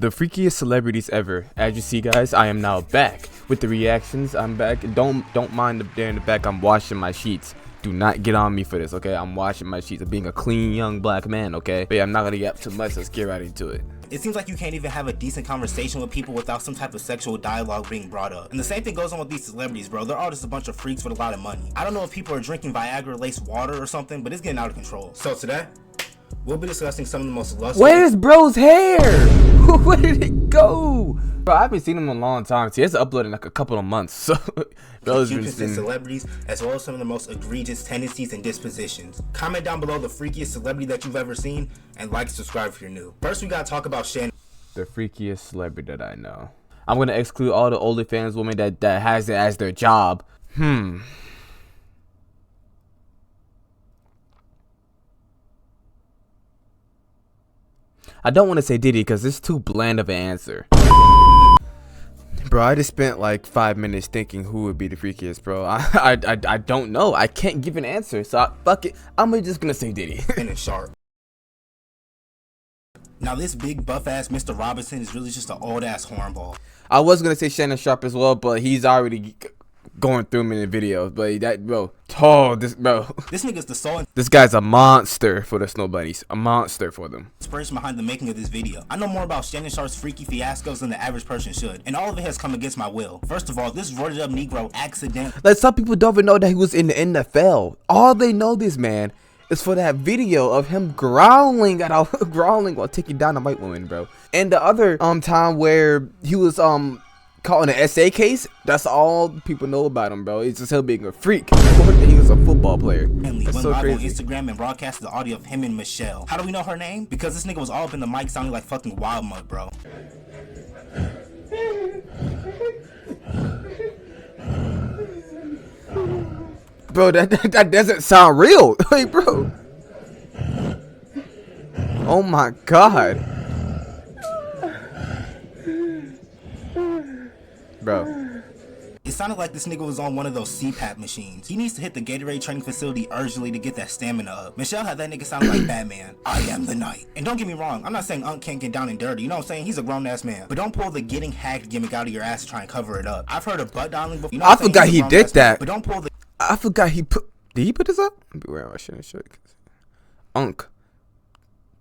The freakiest celebrities ever. As you see, guys, I am now back with the reactions. I'm back. Don't mind up there in the back. I'm washing my sheets. Do not get on me for this, okay? I'm washing my sheets. I'm being a clean young black man, okay? But yeah, I'm not gonna get up too much. Let's get right into it. It seems like you can't even have a decent conversation with people without some type of sexual dialogue being brought up. And the same thing goes on with these celebrities, bro. They're all just a bunch of freaks with a lot of money. I don't know if people are drinking Viagra-laced water or something, but it's getting out of control. So today, we'll be discussing some of the most lustful— Where's bro's hair? Where did it go? Bro, I haven't seen him in a long time. He hasn't uploaded in like a couple of months. So bro's been seeing celebrities, as well as some of the most egregious tendencies and dispositions. Comment down below the freakiest celebrity that you've ever seen, and like and subscribe if you're new. First, we gotta talk about Shannon. The freakiest celebrity that I know. I'm gonna exclude all the OnlyFans women that has it as their job. I don't want to say Diddy because it's too bland of an answer. Bro, I just spent like 5 minutes thinking who would be the freakiest, bro. I don't know. I can't give an answer, so fuck it. I'm just gonna say Diddy. And it's sharp. Now this big buff ass Mr. Robinson is really just an old ass hornball. I was gonna say Shannon Sharp as well, but he's already going through him in the videos. But that bro, this nigga's the soul. This guy's a monster for the Snow Bunnies. A monster for them. Inspiration behind the making of this video. I know more about Shannon Sharp's freaky fiascos than the average person should, and all of it has come against my will. First of all, this roided up Negro accident. Like, some people don't even know that he was in the NFL. All they know this man is for that video of him growling while taking down a white woman, bro. And the other time where he was caught in an essay case, that's all people know about him, bro. It's just him being a freak. He was a football player. That's so live crazy. On Instagram and broadcasted the audio of him and Michelle. How do we know her name? Because this nigga was all up in the mic sounding like fucking Wild Mud, bro. Bro, that doesn't sound real. Like, bro. Oh my god. Bro. It sounded like this nigga was on one of those CPAP machines. He needs to hit the Gatorade training facility urgently to get that stamina up. Michelle had that nigga sounding like Batman. I am the night. And don't get me wrong, I'm not saying Unc can't get down and dirty. You know what I'm saying? He's a grown ass man. But don't pull the getting hacked gimmick out of your ass to try and cover it up. I've heard of butt dialing before. You know I forgot he did that. But don't pull the— I forgot he put. Did he put this up? I'll be wearing my shit and shit. Unc.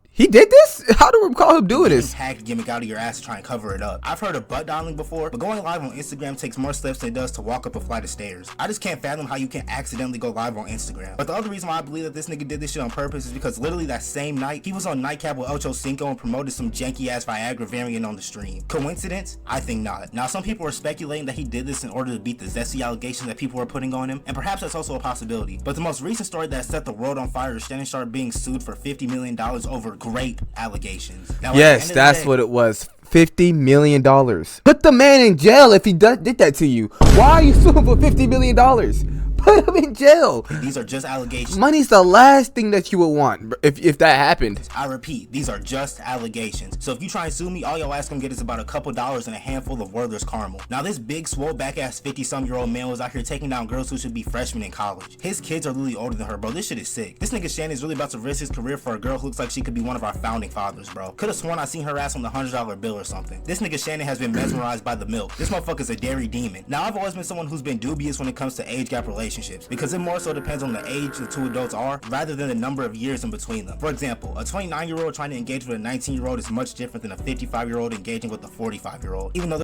He did this? How do we call him doing this? Hacked gimmick out of your ass to try and cover it up. I've heard of butt dialing before, but going live on Instagram takes more steps than it does to walk up a flight of stairs. I just can't fathom how you can accidentally go live on Instagram. But the other reason why I believe that this nigga did this shit on purpose is because literally that same night, he was on Nightcap with Ocho Cinco and promoted some janky ass Viagra variant on the stream. Coincidence? I think not. Now some people are speculating that he did this in order to beat the zesty allegations that people were putting on him, and perhaps that's also a possibility. But the most recent story that set the world on fire is Shannon Sharp being sued for $50 million over grape allegations. Now, yes, that's what it was. $50 million. Put the man in jail if he did that to you. Why are you suing for $50 million? Put him in jail. These are just allegations. Money's the last thing that you would want if that happened. I repeat, these are just allegations. So if you try and sue me, all your ass gonna get is about a couple dollars and a handful of Werther's caramel. Now this big swole back ass 50-some-year-old man was out here taking down girls who should be freshmen in college. His kids are literally older than her, bro. This shit is sick. This nigga Shannon is really about to risk his career for a girl who looks like she could be one of our founding fathers, bro. Could've sworn I seen her ass on the $100 bill or something. This nigga Shannon has been mesmerized by the milk. This motherfucker's a dairy demon. Now I've always been someone who's been dubious when it comes to age gap relationships, because it more so depends on the age the two adults are rather than the number of years in between them. For example, a 29-year-old trying to engage with a 19-year-old is much different than a 55-year-old engaging with a 45-year-old, even though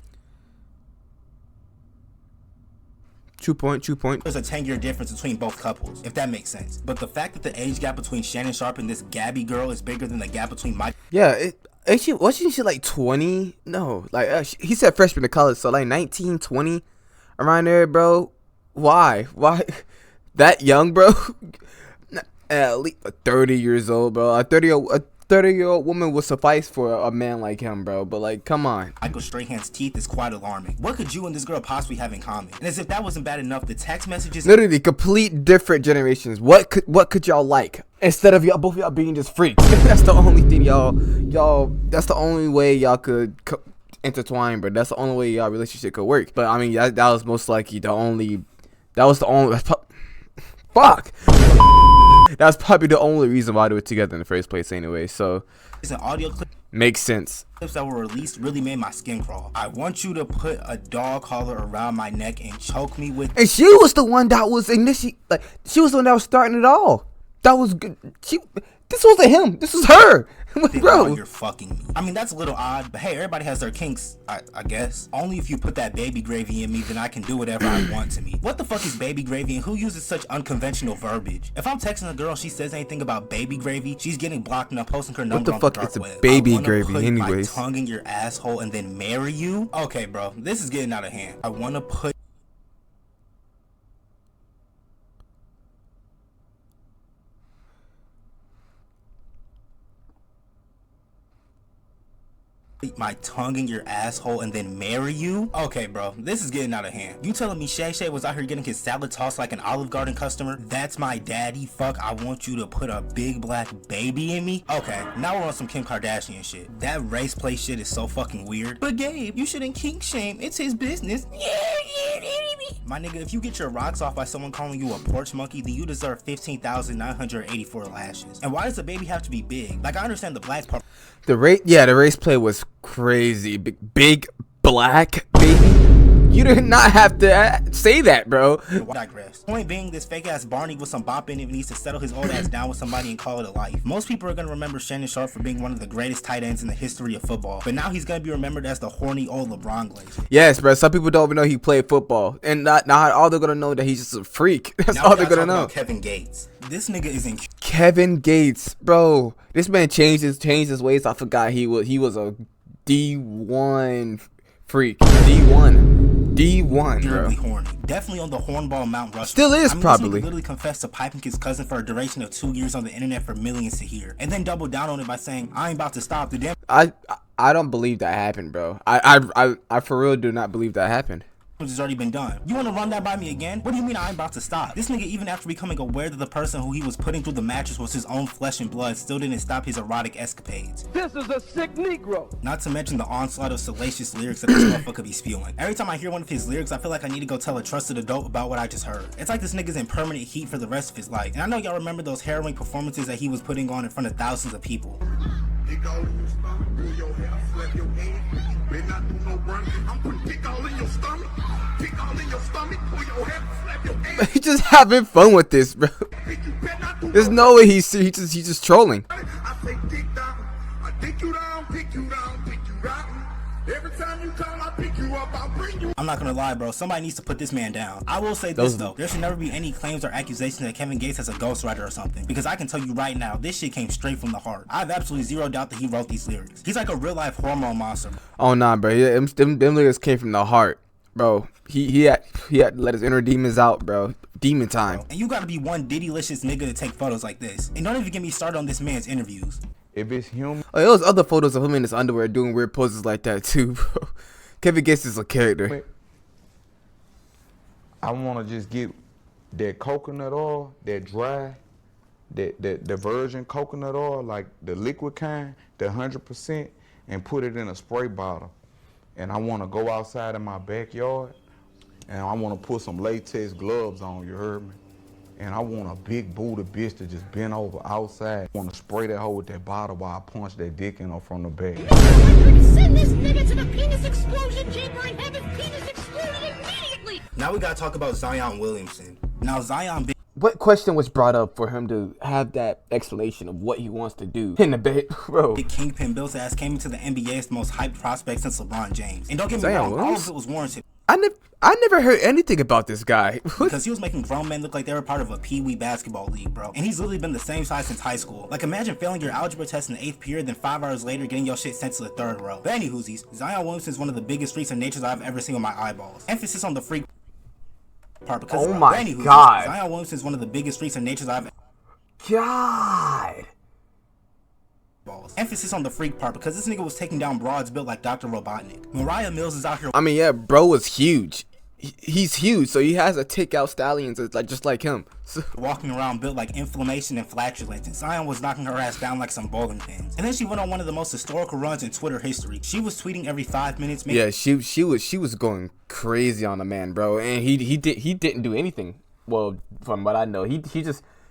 True point. there's a 10-year difference between both couples, if that makes sense. But the fact that the age gap between Shannon Sharp and this Gabby girl is bigger than the gap between my— Yeah, wasn't she like 20? No, like he said freshman in college, so like 19, 20 around there, bro. Why that young, bro? At least 30 years old, bro. A 30-year-old woman would suffice for a man like him, bro. But like, come on. Michael Strahan's teeth is quite alarming. What could you and this girl possibly have in common? And as if that wasn't bad enough, the text messages— literally complete different generations. What could y'all like instead of both of y'all being just freaks? That's the only thing y'all. That's the only way y'all could intertwine, bro. That's the only way y'all relationship could work. But I mean, that was most likely the only. That was the only. Fuck. That's probably the only reason why they were together in the first place, anyway. So it's an audio clip. Makes sense. Clips that were released really made my skin crawl. I want you to put a dog collar around my neck and choke me with. And she was the one that was she was the one that was starting it all. That was good. This wasn't him. This was her. Bro, You're fucking me. I mean, that's a little odd, but hey, everybody has their kinks, I guess. Only if you put that baby gravy in me, then I can do whatever I want to me. What the fuck is baby gravy, and who uses such unconventional verbiage? If I'm texting a girl and she says anything about baby gravy, she's getting blocked and I'm posting her number on the dark web. What the fuck is a baby gravy put anyways? My tongue in your asshole and then marry you? Okay, bro, this is getting out of hand. I want to put my tongue in your asshole and then marry you? Okay, bro, this is getting out of hand. You telling me Shay Shay was out here getting his salad tossed like an Olive Garden customer? That's my daddy? Fuck, I want you to put a big black baby in me? Okay, now we're on some Kim Kardashian shit. That race play shit is so fucking weird. But Gabe, you shouldn't kink shame. It's his business. My nigga, if you get your rocks off by someone calling you a porch monkey, then you deserve 15,984 lashes. And why does the baby have to be big? Like, I understand the black part. The race play was crazy. Big black baby. You did not have to say that, bro. I digress. Point being, this fake ass Barney with some bop in it needs to settle his old ass down with somebody and call it a life. Most people are gonna remember Shannon Sharp for being one of the greatest tight ends in the history of football, but now he's gonna be remembered as the horny old LeBron Glazer. Yes, bro. Some people don't even know he played football, and not all they're gonna know that he's just a freak. That's Now all they're gonna know. Kevin Gates. This nigga is in. Kevin Gates, bro. This man changed his ways. I forgot he was a D1 freak. D1, bro. Horny. Definitely on the hornball Mount Rushmore. Still is, probably. This nigga literally confessed to piping his cousin for a duration of 2 years on the internet for millions to hear, and then doubled down on it by saying, "I ain't about to stop." The damn. I don't believe that happened, bro. I for real do not believe that happened. Has already been done. You want to run that by me again? What do you mean I'm about to stop? This nigga, even after becoming aware that the person who he was putting through the mattress was his own flesh and blood, still didn't stop his erotic escapades. This is a sick Negro. Not to mention the onslaught of salacious lyrics that this motherfucker be spewing. Every time I hear one of his lyrics, I feel like I need to go tell a trusted adult about what I just heard. It's like this nigga's in permanent heat for the rest of his life. And I know y'all remember those harrowing performances that he was putting on in front of thousands of people. Dick all in your stomach, pull your hair, slap your head. Better not do no run. I'm putting dick all in your stomach. Dick all in your stomach, pull your hair, slap your head. He's just having fun with this, bro. There's no way he's just trolling. I say dick down. I dick you down, pick you down, pick you down. Every time you call, I pick you up, I'll bring you. I'm not gonna lie, bro. Somebody needs to put this man down. I will say this though. There should never be any claims or accusations that Kevin Gates has a ghostwriter or something. Because I can tell you right now, this shit came straight from the heart. I have absolutely zero doubt that he wrote these lyrics. He's like a real life hormone monster. Oh nah, bro. Yeah, them lyrics came from the heart, bro. He had to let his inner demons out, bro. Demon time. And you gotta be one diddy-licious nigga to take photos like this. And don't even get me started on this man's interviews. If it's human. Oh, there was other photos of him in his underwear doing weird poses like that too, bro. Kevin Gates is a character. I want to just get that coconut oil, that dry, the virgin coconut oil, like the liquid kind, the 100%, and put it in a spray bottle. And I want to go outside in my backyard, and I want to put some latex gloves on, you heard me? And I want a big booty bitch to just bend over outside. I want to spray that hole with that bottle while I punch that dick in her from the back. Send this nigga to the penis explosion chamber and have his penis exploded immediately. Now we gotta talk about Zion Williamson. Now Zion What question was brought up for him to have that explanation of what he wants to do in the bed, bro? Big Kingpin Bill's ass came into the NBA as the most hyped prospect since LeBron James. And don't get me wrong, all of it was warranted. I never heard anything about this guy. Because he was making grown men look like they were part of a pee-wee basketball league, bro. And he's literally been the same size since high school. Like, imagine failing your algebra test in the 8th period, then 5 hours later getting your shit sent to the 3rd row. But anywhoosies, Zion Williamson is one of the biggest freaks of nature I've ever seen with my eyeballs. Emphasis on the freak part because oh my god, Zion Williamson is one of the biggest freaks of nature I've god. Emphasis on the freak part because this nigga was taking down broads built like Dr. Robotnik. Mariah Mills is out here. I mean, yeah, bro was huge. He's huge, so he has to take out stallions like just like him. So. Walking around built like inflammation and flatulence, and Zion was knocking her ass down like some bowling pins. And then she went on one of the most historical runs in Twitter history. She was tweeting every 5 minutes. Yeah, she was going crazy on the man, bro, and he didn't do anything. Well, from what I know, he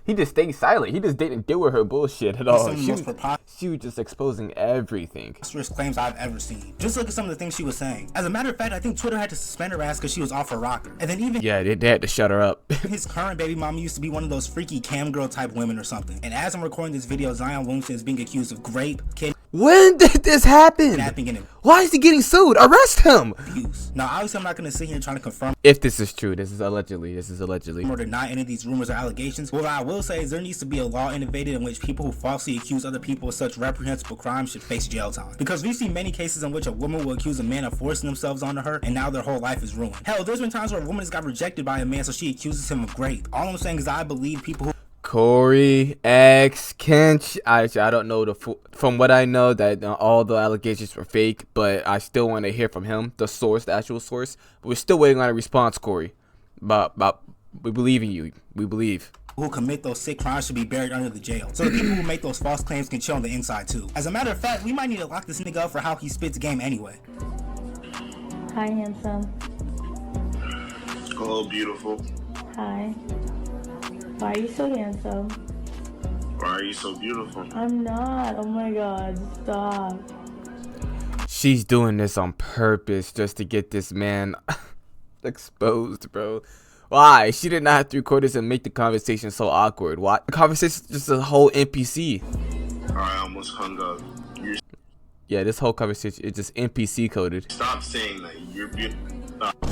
he just stayed silent. He just didn't deal with her bullshit at all. Some of the most She was just exposing everything. preposterous claims I've ever seen. Just look at some of the things she was saying. As a matter of fact, I think Twitter had to suspend her ass because she was off her rocker. And then even Yeah, they had to shut her up. his current baby mama used to be one of those freaky cam girl type women or something. And as I'm recording this video, Zion Williamson is being accused of rape, When did this happen? kidnapping, and Why is he getting sued? Arrest him! abuse. Now, obviously, I'm not going to sit here trying to confirm If this is true, this is allegedly. or deny any of these rumors or allegations. What I will say is there needs to be a law innovated in which people who falsely accuse other people of such reprehensible crimes should face jail time. Because we've seen many cases in which a woman will accuse a man of forcing themselves onto her, and now their whole life is ruined. Hell, there's been times where a woman has got rejected by a man, so she accuses him of rape. All I'm saying is I believe people who Corey X Kench. I don't know from what I know that all the allegations were fake, but I still want to hear from him, the source, the actual source. But we're still waiting on a response, Corey. But we believe in you. We believe. who commit those sick crimes should be buried under the jail. So the people who make those false claims can chill on the inside too. As a matter of fact, we might need to lock this nigga up for how he spits game anyway. Hi, handsome. Hello, beautiful. Hi. Why are you so handsome? Why are you so beautiful? I'm not. Oh my god, stop. She's doing this on purpose just to get this man exposed, bro. Why? She did not have to record this and make the conversation so awkward. Why? The conversation is just a whole NPC. I almost hung up. Yeah, this whole conversation is just NPC coded. Stop saying that. You're beautiful.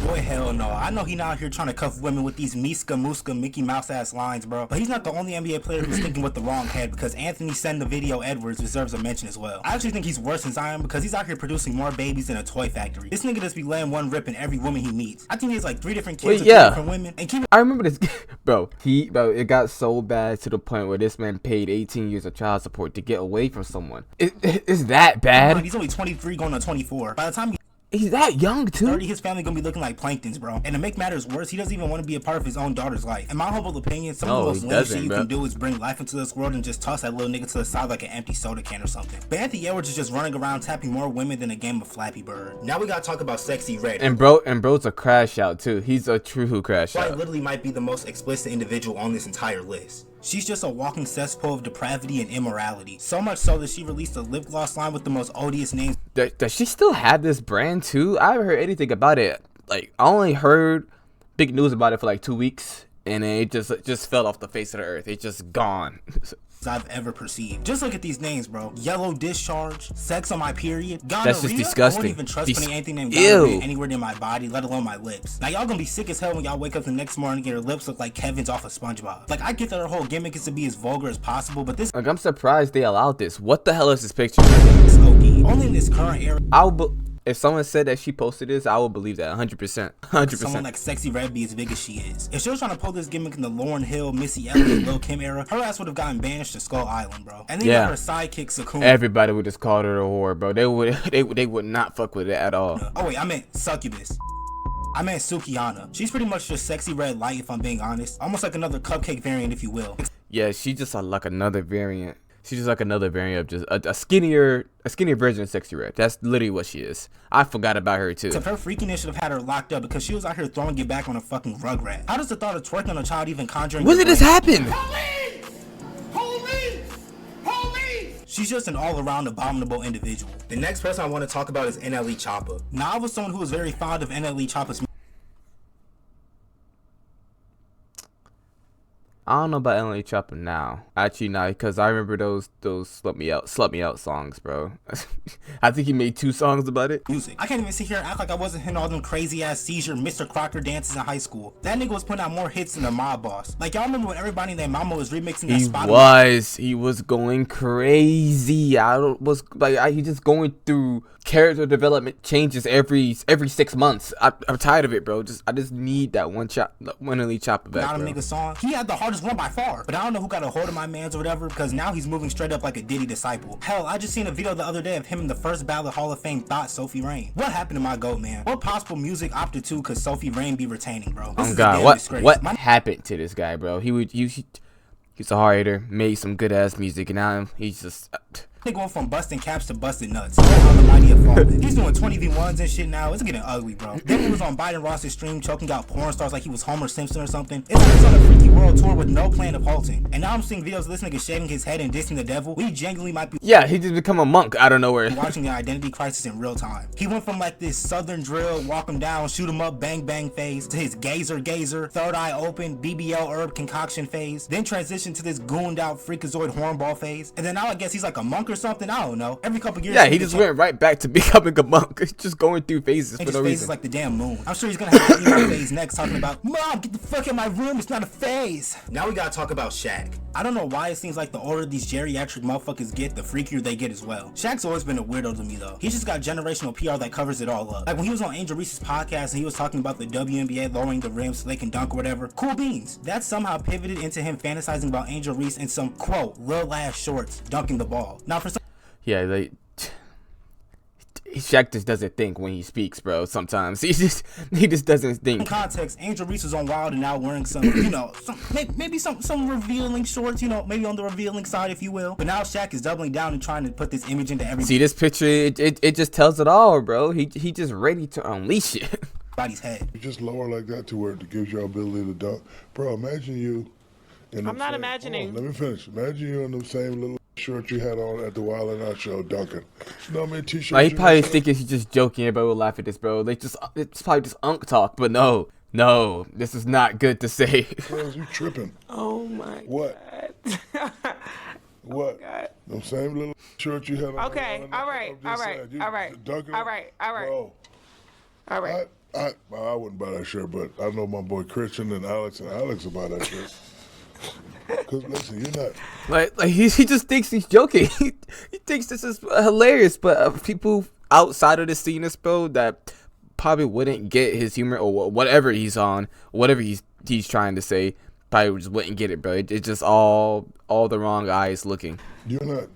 Boy, hell no. I know he not out here trying to cuff women with these Miska Muska Mickey Mouse ass lines, bro. But he's not the only NBA player who's thinking with the wrong head, because Anthony Send the Video Edwards deserves a mention as well. I actually think he's worse than Zion because he's out here producing more babies in a toy factory. This nigga just be laying one rip in every woman he meets. I think he has like 3 different kids with 3 different women. And keep I remember this, bro. It got so bad to the point where this man paid 18 years of child support to get away from someone. It's that bad? He's only 23 going on 24. By the time he's that young too. 30, his family gonna be looking like planktons, bro. And to make matters worse, he doesn't even want to be a part of his own daughter's life. In my humble opinion, some of the most lame shit you can do is bring life into this world and just toss that little nigga to the side like an empty soda can or something. But Anthony Edwards is just running around tapping more women than a game of Flappy Bird. Now we gotta talk about Sexy Red. And bro's a crash out too. He's a true crash out. Literally might be the most explicit individual on this entire list. She's just a walking cesspool of depravity and immorality. So much so that she released a lip gloss line with the most odious names. Does she still have this brand too? I haven't heard anything about it. Like, I only heard big news about it for like 2 weeks, and then it just fell off the face of the earth. It's just gone. I've ever perceived. Just look at these names, bro. Yellow discharge, sex on my period, gonorrhea. That's just disgusting. I won't even trust putting anything named gonorrhea anywhere near my body, let alone my lips. Now y'all gonna be sick as hell when y'all wake up the next morning and your lips look like Kevin's off of SpongeBob. Like, I get that her whole gimmick is to be as vulgar as possible, but this, like, I'm surprised they allowed this. What the hell is this picture? is OD. Only in this current era. If someone said that she posted this, I would believe that 100%. 100%. Someone like Sexy Red be as big as she is. If she was trying to pull this gimmick in the Lauryn Hill, Missy Elliott, Lil Kim era, her ass would have gotten banished to Skull Island, bro. And then you got her sidekick Sakuma. Everybody would just call her a whore, bro. They would not fuck with it at all. Oh wait, I meant Succubus. I meant Sukihana. She's pretty much just Sexy Red light, if I'm being honest. Almost like another cupcake variant, if you will. Yeah, she's just like another variant. She's just like another variant of just a skinnier version of Sexy Red. That's literally what she is. I forgot about her too. Except her freakiness should have had her locked up because she was out here throwing it back on a fucking rugrat. How does the thought of twerking on a child even conjuring? When did this happen? Police! She's just an all-around abominable individual. The next person I want to talk about is NLE Choppa. Now, I was someone who was very fond of NLE Choppa's. I don't know about NLE Choppa now. Actually, not, because I remember those slut me out songs, bro. I think he made 2 songs about it. Music. I can't even sit here and act like I wasn't hitting all them crazy ass seizure Mr. Crocker dances in high school. That nigga was putting out more hits than the mob boss. Like, y'all remember when everybody named Mama was remixing that spot? He was going crazy. He just going through character development changes every 6 months. I'm tired of it, bro. I just need that one NLE Choppa back, Not a bro. nigga song. He had the hardest one by far, but I don't know who got a hold of my mans or whatever, because now he's moving straight up like a Diddy disciple. Hell, I just seen a video the other day of him in the first ballot Hall of Fame thought Sophie Rain. What happened to my goat, man? What possible music opted to could Sophie Rain be retaining, bro? Oh God, what happened to this guy, bro? He's a hard hitter, made some good ass music, and now he's just They going from busting caps to busting nuts. How the mighty have fallen. He's doing 20v1s and shit now. It's getting ugly, bro. Then he was on Biden Ross's stream choking out porn stars like he was Homer Simpson or something. It's like he's on a freaky world tour with no plan of halting. And now I'm seeing videos of this nigga shaving his head and dissing the devil. We genuinely might be he just become a monk out of nowhere. watching the identity crisis in real time. He went from like this southern drill, walk him down, shoot him up, bang bang phase, to his gazer, third eye open, BBL herb concoction phase, then transitioned to this gooned out freakazoid hornball phase, and then now I guess he's like a monk or something. I don't know. Every couple years, he just went right back to becoming a monk. Just going through phases for no reason. Phases like the damn moon. I'm sure he's gonna have a emo phase next, talking about, Mom, get the fuck in my room. It's not a phase. Now we gotta talk about Shaq. I don't know why it seems like the older these geriatric motherfuckers get, the freakier they get as well. Shaq's always been a weirdo to me though. He's just got generational PR that covers it all up. Like when he was on Angel Reese's podcast and he was talking about the WNBA lowering the rim so they can dunk or whatever. Cool beans. That somehow pivoted into him fantasizing about Angel Reese in some quote real ass shorts dunking the ball. Now for some Shaq just doesn't think when he speaks, bro. Sometimes he just doesn't think. In context, Angel Reese was on Wild and now wearing some, maybe some revealing shorts, maybe on the revealing side, if you will. But now Shaq is doubling down and trying to put this image into every. See this picture? It just tells it all, bro. He just ready to unleash it. Body's head. You just lower like that to where it gives you ability to dunk. Bro, imagine you. I'm not imagining. Let me finish. Imagine you in the same little shirt you had on at the Wild and Out show dunking. You know what I mean? T-shirt. Like, he probably thinking he's just joking. Everybody will laugh at this, bro. It's probably just unk talk, but no, this is not good to say. Bro, you tripping? Oh my what? God. What? Oh God. The same little shirt you had on. Okay. All right. Dunking. All right. Bro, All right. I wouldn't buy that shirt, but I know my boy Christian and Alex will buy that shirt. Cause listen, you're not like he just thinks he's joking. He thinks this is hilarious, but people outside of the scene, bro, that probably wouldn't get his humor or whatever he's on, whatever he's trying to say, probably just wouldn't get it, bro. It's just all the wrong eyes looking. You're not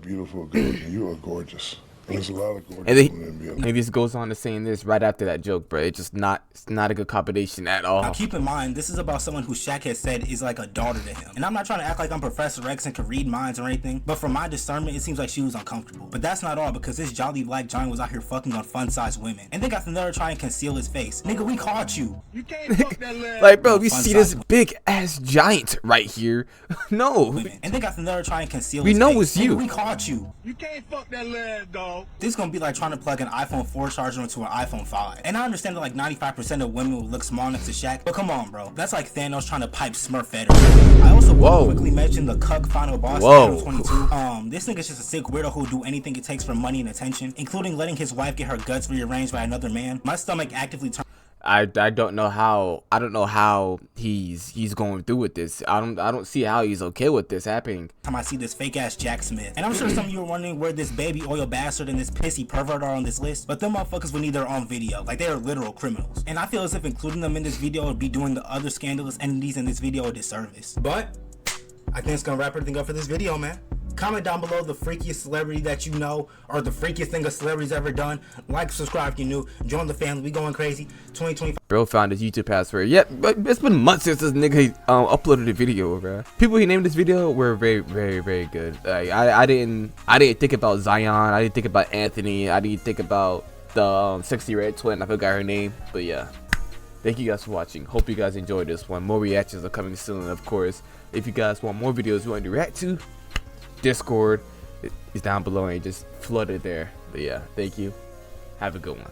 beautiful, gorgeous. You are gorgeous. There's a lot of gorgeous women in NBA. And he just goes on to saying this right after that joke, bro. It's not a good combination at all. Now keep in mind, this is about someone who Shaq has said is like a daughter to him. And I'm not trying to act like I'm Professor X and can read minds or anything, but from my discernment, it seems like she was uncomfortable. But that's not all, because this jolly black giant was out here fucking on fun-sized women. And they got the nerve trying to conceal his face. Nigga, we caught you. You can't fuck that leg. Like, bro, we see this big ass giant right here. No. And they got the nerve trying to conceal his face. We know it's you. Nigga, we caught you. You can't fuck that leg, dog. This is gonna be like trying to plug an iPhone 4 charger into an iPhone 5. And I understand that like 95% of women will look small next to Shaq, but come on, bro. That's like Thanos trying to pipe Smurf Federer. I also want to quickly mention the cuck final boss of 22. This nigga's just a sick weirdo who'll do anything it takes for money and attention, including letting his wife get her guts rearranged by another man. My stomach actively turned. I don't know how he's going through with this. I don't see how he's okay with this happening. Time I see this fake ass Jack Smith, and I'm sure some of you are wondering where this baby oil bastard and this pissy pervert are on this list, but them motherfuckers would need their own video, like they are literal criminals. And I feel as if including them in this video would be doing the other scandalous entities in this video a disservice. But I think it's gonna wrap everything up for this video, man. Comment down below the freakiest celebrity that you know, or the freakiest thing a celebrity's ever done. Like, subscribe if you're new. Join the family. We going crazy. 2025. Bro found his YouTube password. Yep, but it's been months since this nigga uploaded a video, bro. People he named this video were very, very, very good. Like, I didn't think about Zion. I didn't think about Anthony. I didn't think about the sexy red twin. I forgot her name. But yeah, thank you guys for watching. Hope you guys enjoyed this one. More reactions are coming soon, of course. If you guys want more videos you want to react to, Discord is down below and just flooded there. But yeah, thank you. Have a good one.